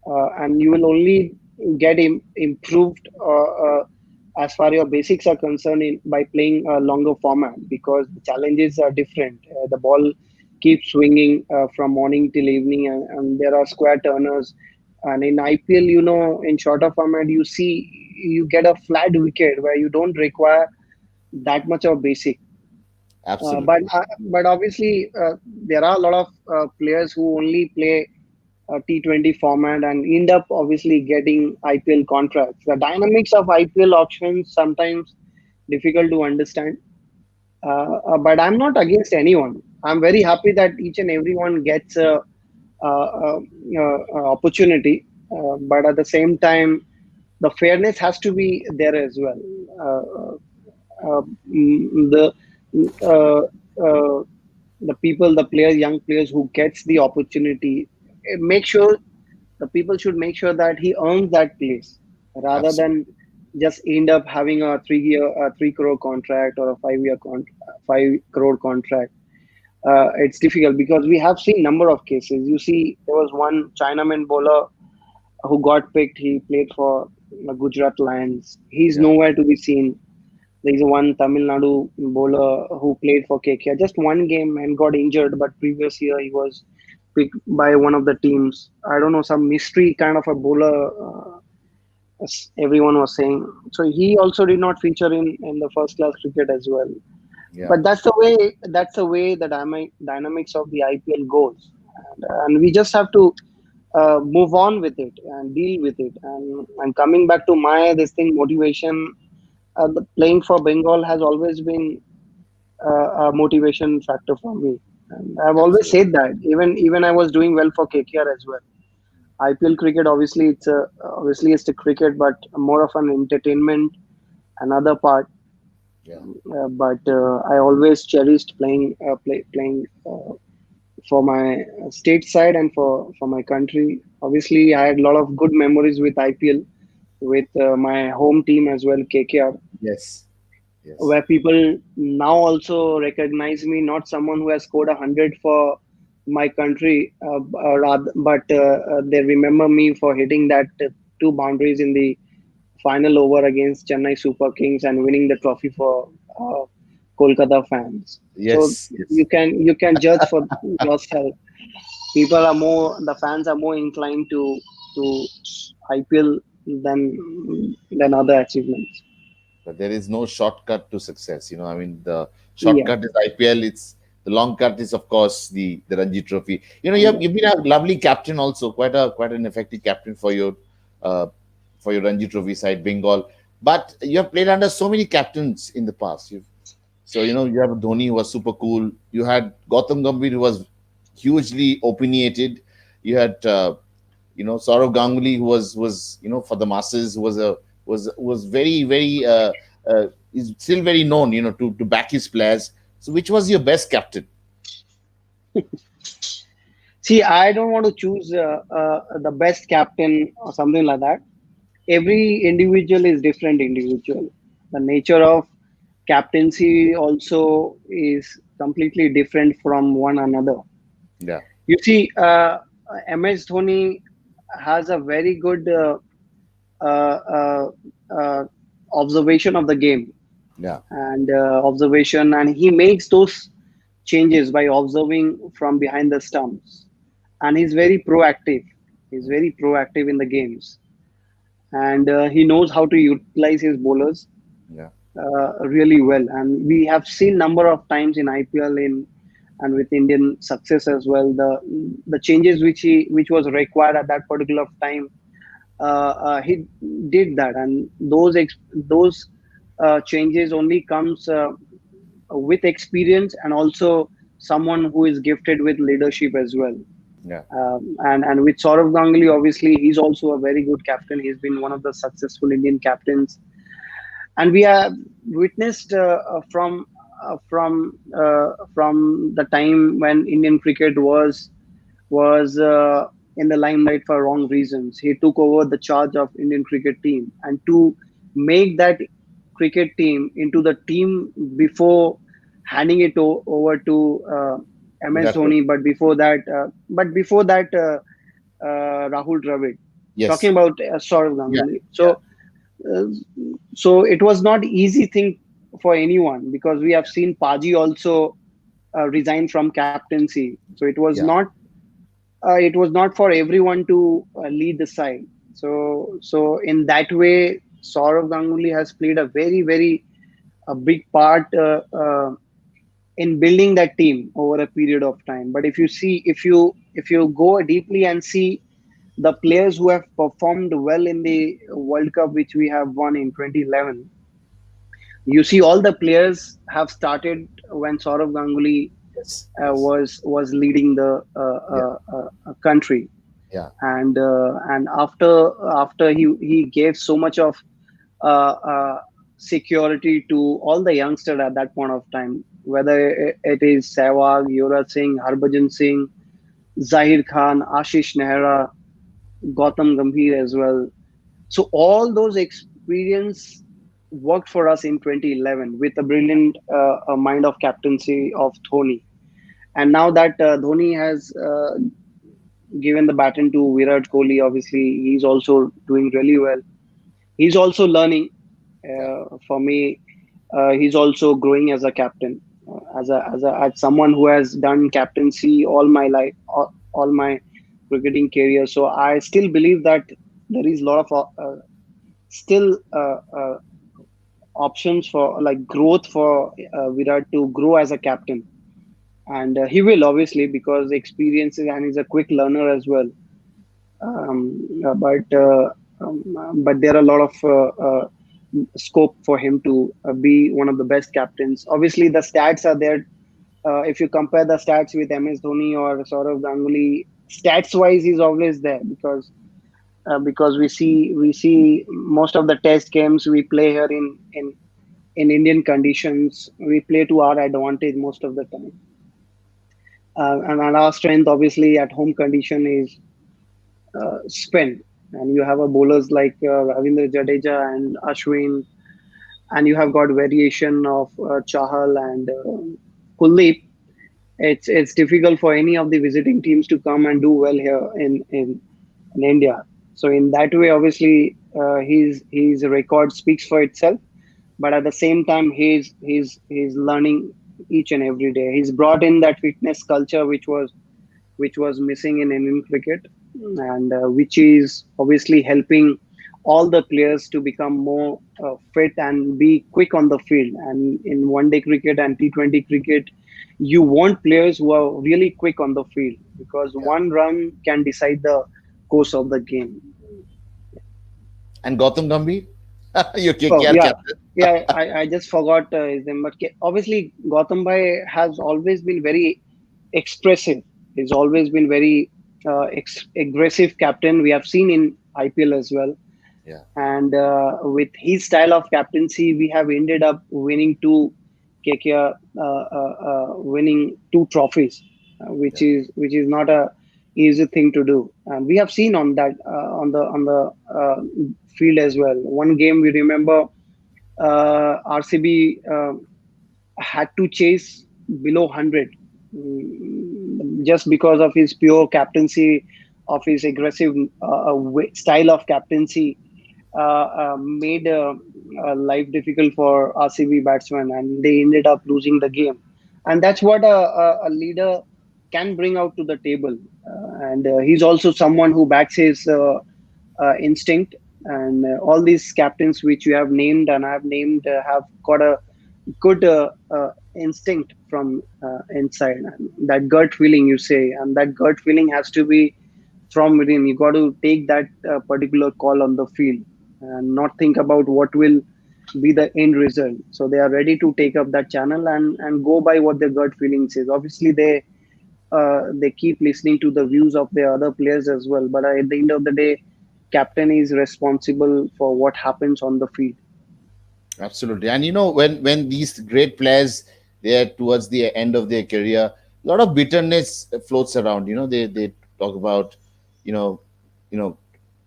and you will only get improved as far your basics are concerned by playing a longer format, because the challenges are different. The ball keeps swinging from morning till evening, and there are square turners. And in IPL, in shorter format, you see you get a flat wicket where you don't require that much of basic. Uh, but Absolutely. uh, but obviously, there are a lot of players who only play T20 format and end up obviously getting IPL contracts. The dynamics of IPL auctions sometimes difficult to understand. But I'm not against anyone. I'm very happy that each and everyone gets a opportunity. But at the same time, the fairness has to be there as well. The uh, uh, the people, the players, young players who gets the opportunity, make sure the people should make sure that he earns that place rather Absolutely. than just end up having a 3 year, a 3 crore contract or a 5 year 5 crore contract. It's difficult because we have seen number of cases. You see, there was one Chinaman bowler who got picked. He played for Gujarat Lions. He's Yeah. nowhere to be seen. There's one Tamil Nadu bowler who played for KKR just one game and got injured, but previous year he was picked by one of the teams. I don't know, some mystery kind of a bowler, as everyone was saying. So he also did not feature in the first class cricket as well. Yeah. But that's the way the dynamics of the IPL goes, and we just have to move on with it and deal with it. And coming back to my this thing motivation, the playing for Bengal has always been a motivation factor for me. And I've always Absolutely. said that even I was doing well for KKR as well. IPL cricket, obviously it's a cricket, but more of an entertainment, another part. Yeah. But I always cherished playing for my state side and for my country. Obviously, I had a lot of good memories with IPL. with my home team as well, KKR, Yes. Yes. where people now also recognize me not someone who has scored 100 for my country, but they remember me for hitting that two boundaries in the final over against Chennai Super Kings and winning the trophy for uh, Kolkata fans. So Yes. Yes. you can judge for yourself. People are more the fans are more inclined to IPL than other achievements. But there is no shortcut to success. I mean, the Yeah, shortcut is IPL. It's the long cut is, of course, the Ranji Trophy. yeah. You've been a lovely captain, also quite an effective captain uh, for your Ranji Trophy side, Bengal. But you have played under so many captains in the past. You have Dhoni, who was super cool. You had Gautam Gambhir, who was hugely opinionated. You had Saurav Ganguly, who was for the masses, who was very very is still very known, to back his players. So, which was your best captain? See, I don't want to choose the best captain or something like that. Every individual is different individual. The nature of captaincy also is completely different from one another. Yeah, You see, MS Dhoni has a very good uh, uh, uh, observation of the game yeah, and observation, and he makes those changes by observing from behind the stumps. And he's very proactive. He's very proactive in the games, and he knows how to utilize his bowlers yeah, really well. And we have seen number of times in IPL and with Indian success as well, the changes which was required at that particular time, he did that, and those changes only comes with experience and also someone who is gifted with leadership as well. yeah. And with Saurav Ganguly, obviously, he's also a very good captain. He's been one of the successful Indian captains, and we have witnessed from the time when Indian cricket was in the limelight for wrong reasons. He took over the charge of Indian cricket team, and to make that cricket team into the team before handing it over to MS Virat Kohli. Dhoni. But before that, Rahul Dravid. Talking Yes. about Saurav Yeah, Ganguly. yeah, Uh, so it was not easy thing for anyone because we have seen Paji also resign from captaincy. So yeah, it was not for everyone to lead the side. So in that way, Saurav Ganguly has played a very very a big part in building that team over a period of time. But if you go deeply and see the players who have performed well in the World Cup which we have won in 2011, you see all the players have started when Saurav Ganguly yes, yes, was leading the yeah, country, yeah, and after he gave so much of security to all the youngsters at that point of time, whether it is Sehwag, Yuvraj Singh, Harbhajan Singh, Zahir Khan, Ashish Nehra, Gautam Gambhir as well. So all those experience worked for us in 2011 with a brilliant mind of captaincy of Dhoni. And now that Dhoni has given the baton to Virat Kohli, obviously he's also doing really well. He's also learning. yeah, For me, he's also growing as a captain, as someone who has done captaincy all my life, all my cricketing career. So I still believe that there is a lot of still options for like growth for Virat to grow as a captain, and he will obviously because experience and he's a quick learner as well. But there are a lot of scope for him to be one of the best captains. Obviously, the stats are there. If you compare the stats with MS Dhoni or Saurav Ganguly, stats wise, he's always there because we see most of the test games we play here in Indian conditions. We play to our advantage most of the time, and our strength obviously at home condition is spin. and you have a bowlers like Ravindra Jadeja and Ashwin, and you have got variation of Chahal and Kuldeep. It's difficult for any of the visiting teams to come and do well here in India. So in that way, obviously, his record speaks for itself. But at the same time, he's learning each and every day. He's brought in that fitness culture which was missing in Indian cricket, and which is obviously helping all the players to become more fit and be quick on the field. And in one day cricket and T20 cricket, you want players who are really quick on the field, because Yeah. one run can decide the course of the game. And Gautam Gambhir, your Oh KKR yeah, captain. yeah. I just forgot his name, but obviously Gautam Bhai has always been very expressive. He's always been very aggressive captain. We have seen in IPL as well, Yeah, and with his style of captaincy, we have ended up winning two KKR, winning two trophies, which yeah. is not a easy thing to do. And we have seen on that field as well. One game we remember, RCB had to chase below 100, just because of his pure captaincy, of his aggressive style of captaincy, made life difficult for RCB batsmen, and they ended up losing the game. And that's what a leader can bring out to the table. And he's also someone who backs his instinct. And all these captains which you have named and I have named have got a good instinct from inside, and that gut feeling you say, and that gut feeling has to be from within. You got to take that particular call on the field and not think about what will be the end result. So they are ready to take up that channel and go by what their gut feeling says. Obviously they keep listening to the views of their other players as well, but at the end of the day, captain is responsible for what happens on the field. Absolutely. And when these great players, they're towards the end of their career, a lot of bitterness floats around. They talk about, you know, you know,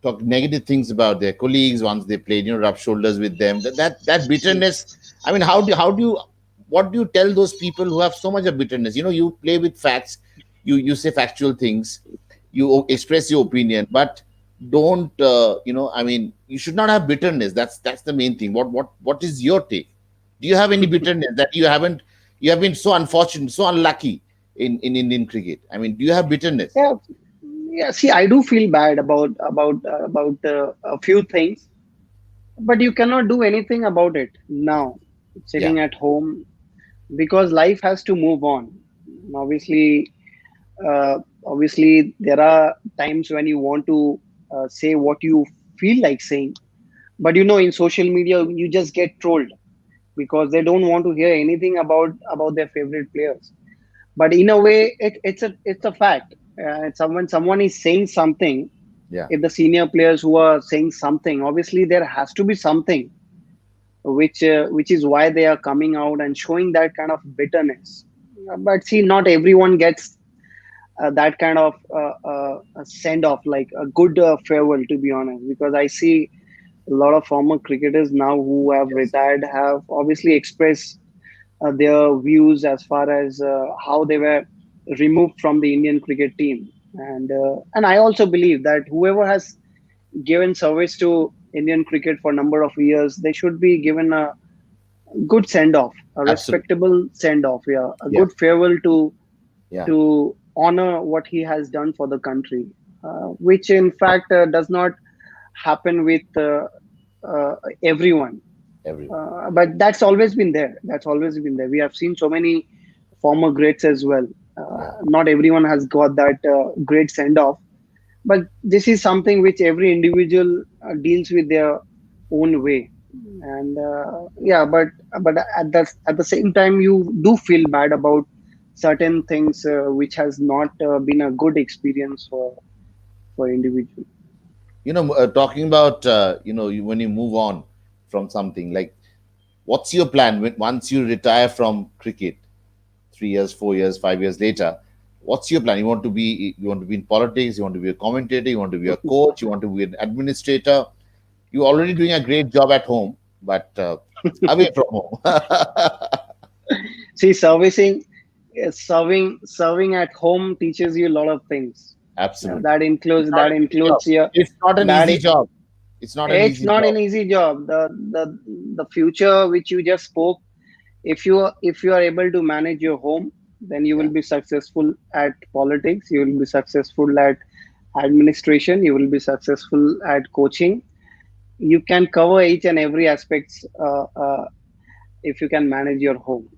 talk negative things about their colleagues once they played, rub shoulders with them. That bitterness. I mean, what do you tell those people who have so much of bitterness? You play with facts, you say factual things, you express your opinion, but don't I mean, you should not have bitterness. That's the main thing. What is your take? Do you have any bitterness that you have been so unfortunate, so unlucky in Indian cricket? I mean, do you have bitterness? Yeah, yeah. See, I do feel bad about a few things, but you cannot do anything about it now, Yeah, sitting at home, because life has to move on. Obviously, uh, obviously, there are times when you want to say what you feel like saying, but in social media, you just get trolled because they don't want to hear anything about their favorite players. But in a way, it's a fact. Someone is saying something, yeah, if the senior players who are saying something, obviously there has to be something which is why they are coming out and showing that kind of bitterness. But see, not everyone gets that kind of send off, like a good farewell, to be honest, because I see a lot of former cricketers now who have yes, retired have obviously expressed their views as far as how they were removed from the Indian cricket team. And I also believe that whoever has given service to Indian cricket for a number of years, they should be given a good send off, a absolutely. respectable send off, yeah, a Yeah, good farewell yeah, to honor what he has done for the country, which in fact does not happen with everyone. everyone. But that's always been there. That's always been there. We have seen so many former greats as well. Yeah, Not everyone has got that great send off, but this is something which every individual deals with their own way. And yeah, but at the same time, you do feel bad about certain things which has not been a good experience for individual. talking about when you move on from something, like, what's your plan once you retire from cricket, 3 years, 4 years, 5 years later? What's your plan? You want to be in politics, you want to be a commentator, you want to be a coach, you want to be an administrator. You're already doing a great job at home, but away from home. See, serving at home teaches you a lot of things. Absolutely. That It's includes not that an easy job. includes your It's not an that easy i- job. It's not an it's easy not job. an easy job. The future which you just spoke, if you are able to manage your home, then you Yeah, will be successful at politics. You will be successful at administration. You will be successful at coaching. You can cover each and every aspects if you can manage your home.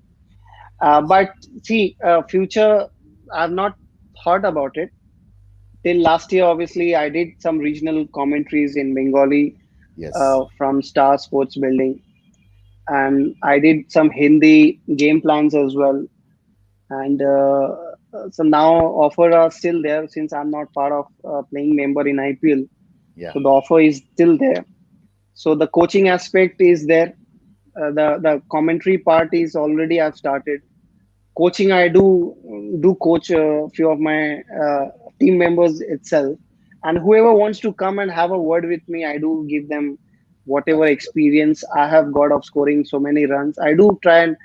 But see, future, I've not thought about it till last year. Obviously, I did some regional commentaries in Bengali yes, from Star Sports Building, and I did some Hindi game plans as well. And so now offer are still there since I'm not part of playing member in IPL. yeah, So the offer is still there. So the coaching aspect is there. The commentary part is already I've started. Coaching, I do coach a few of my team members itself, and whoever wants to come and have a word with me, I do give them whatever absolutely. experience I have got of scoring so many runs. I do try and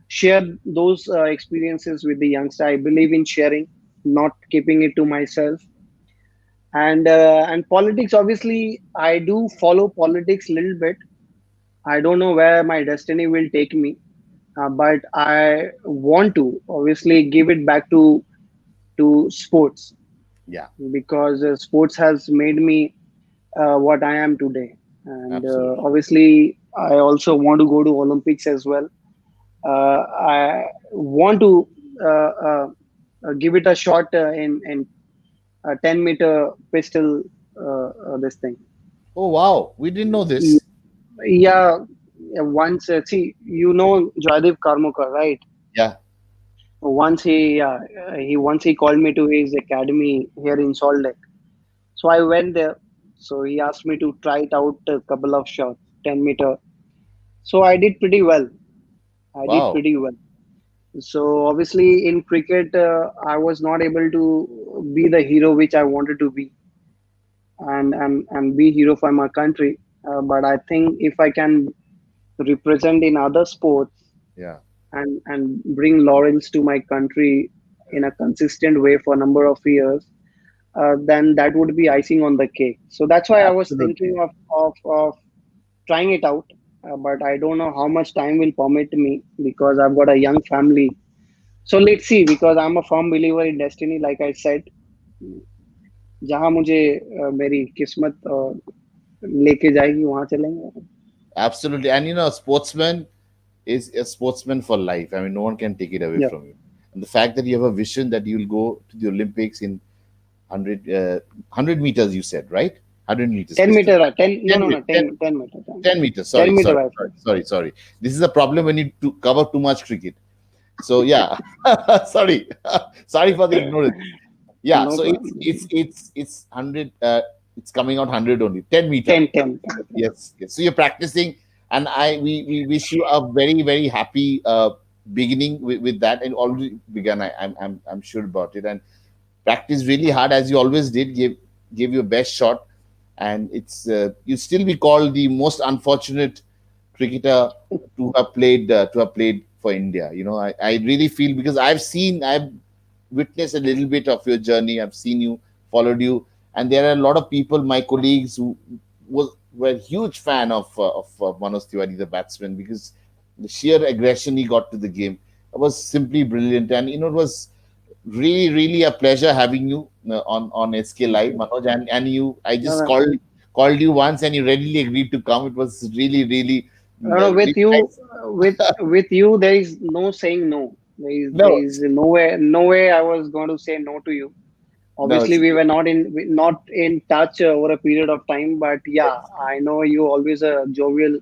share those experiences with the youngster. I believe in sharing, not keeping it to myself. And politics, obviously I do follow politics a little bit. I don't know where my destiny will take me, but I want to obviously give it back to sports, Yeah, because sports has made me what I am today. And absolutely. obviously, I also want to go to Olympics as well. I want to give it a shot in a 10-meter pistol. This thing, Oh wow, we didn't know Y- this. yeah. Once, see, you know Joydev Karmukar, right? Yeah, Once he called me to his academy here in Salt Lake. So I went there. So he asked me to try it out a couple of shots, 10-meter. So I did pretty well. I did wow. pretty well. So obviously in cricket, I was not able to be the hero which I wanted to be, and be hero for my country. But I think if I can represent in other sports Yeah, and bring laurels to my country in a consistent way for a number of years, then that would be icing on the cake. So that's why I was thinking absolutely. of trying it out. But I don't know how much time will permit me because I've got a young family. So let's see, because I'm a firm believer in destiny. Like I said, जहाँ मुझे मेरी किस्मत लेके जाएगी वहां चलेंगे. Absolutely. And sportsman is a sportsman for life. I mean, no one can take it away Yeah, from you. And the fact that you have a vision that you'll go to the Olympics in 100 meters, you said, right? 100 meters 10 pistol. meter, 10, no, 10, no, no, 10 meter, 10 meters. 10 Sorry, meter sorry, rifle. sorry, sorry, sorry. This is a problem when you cover too much cricket. So, yeah. Sorry. Sorry for the ignorance. Yeah, No so problem. it's 100, it's coming out 100 only, 10-meter. 10, 10, 10. Yes, yes. So you're practicing, and we wish you a very very happy beginning with that, and already begun. I'm sure about it, and practice really hard as you always did. Give your best shot, and it's you still be called the most unfortunate cricketer to have played for India. I really feel, because I've witnessed a little bit of your journey. I've seen you, followed you, and there are a lot of people, my colleagues, who were huge fan of Manoj Tiwary, the batsman, because the sheer aggression he got to the game was simply brilliant, and it was really really a pleasure having you on SK Thank Live, you. Manoj, and you. I No, just no, called you once, and you readily agreed to come. It was really really no, no, with really you, nice. with you, there is no saying no. There No, is no way I was going to say no to you. no, Obviously, we were not in touch over a period of time, but yeah, I know you always a jovial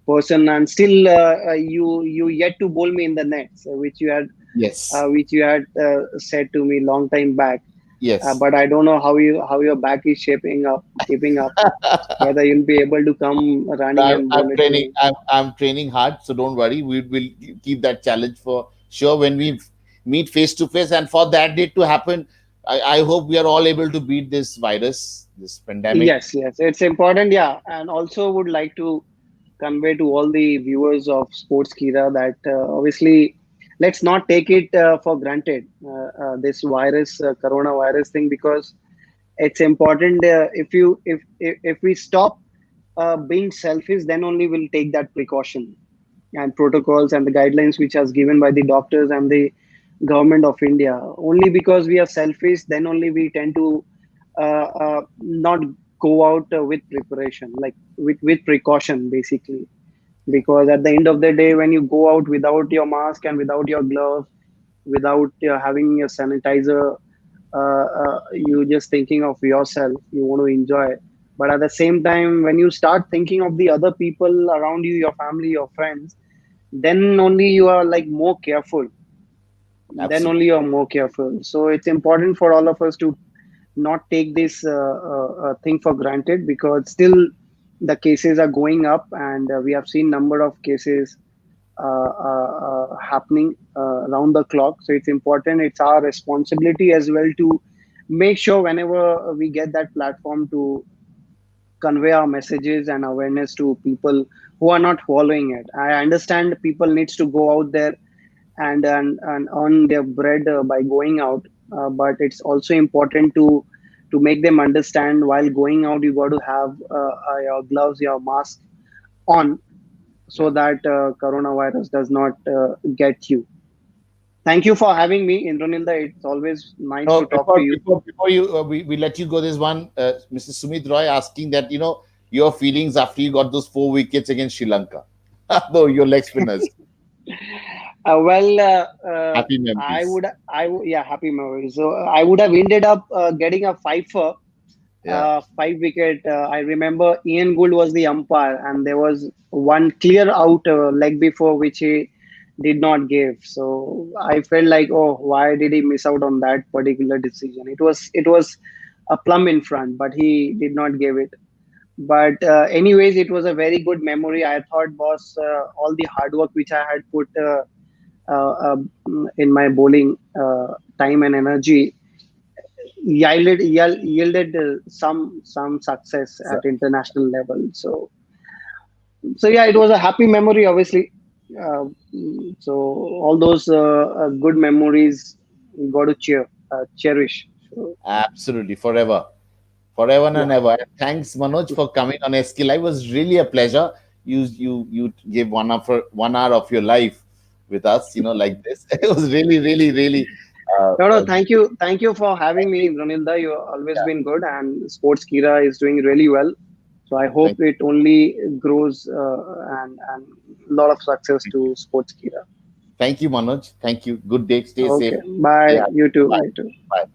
person, and still you yet to bowl me in the nets, yes, which you had said to me long time back. yes. But I don't know how your back is keeping up, whether you'll be able to come running and I'm bowl it to training. me. I'm training hard, so don't worry. We will keep that challenge for sure when we meet face to face. And for that day to happen, I hope we are all able to beat this virus, this pandemic. Yes, yes, it's important. Yeah, and also would like to convey to all the viewers of Sportskeeda that obviously let's not take it for granted, this virus, coronavirus thing, because it's important. If we stop being selfish, then only we'll take that precaution and protocols and the guidelines which has given by the doctors and the government of India. Only because we are selfish, then only we tend to not go out with preparation, like with precaution, basically. Because at the end of the day, when you go out without your mask and without your gloves, without having your sanitizer, you just thinking of yourself. You want to enjoy, but at the same time, when you start thinking of the other people around you, your family, your friends, then only you are like more careful. Then Absolutely. only you are more careful. So it's important for all of us to not take this thing for granted, because still the cases are going up, and we have seen number of cases happening around the clock. So it's important. It's our responsibility as well to make sure whenever we get that platform to convey our messages and awareness to people who are not following it. I understand people needs to go out there and earn their bread by going out, but it's also important to make them understand while going out you got to have your gloves, your mask on, so Yeah. that coronavirus does not get you. Thank you for having me, Indranilda. It's always nice No, to talk to you. before you we let you go, there's one Mr. Sumit Roy asking that your feelings after you got those 4 wickets against Sri Lanka. No, your leg spinners. Well, Happy memories. yeah, happy memories. So I would have ended up getting a five for Yeah. 5 wicket. I remember Ian Gould was the umpire, and there was one clear out leg before which he did not give. So I felt like, oh, why did he miss out on that particular decision? It was a plum in front, but he did not give it. But anyways, it was a very good memory. I thought was all the hard work which I had put in my bowling time and energy yielded some success So, at international level. So yeah, it was a happy memory, obviously. So all those good memories you got to cherish. So absolutely, forever. Forever yeah, and ever. And thanks, Manoj, for coming on SK Live. It was really a pleasure. You gave 1 hour of your life with us, like this. It was really, really, really no, no, a thank you for having me, Ronilda. You've always yeah. been good, and Sports Kira is doing really well. So I hope Thank, it only grows and a lot of success thank you. to Sports Kira. Thank you, Manoj. Thank you. Good day. Stay safe. Okay, bye. Stay happy. You too. Bye. You too. Bye.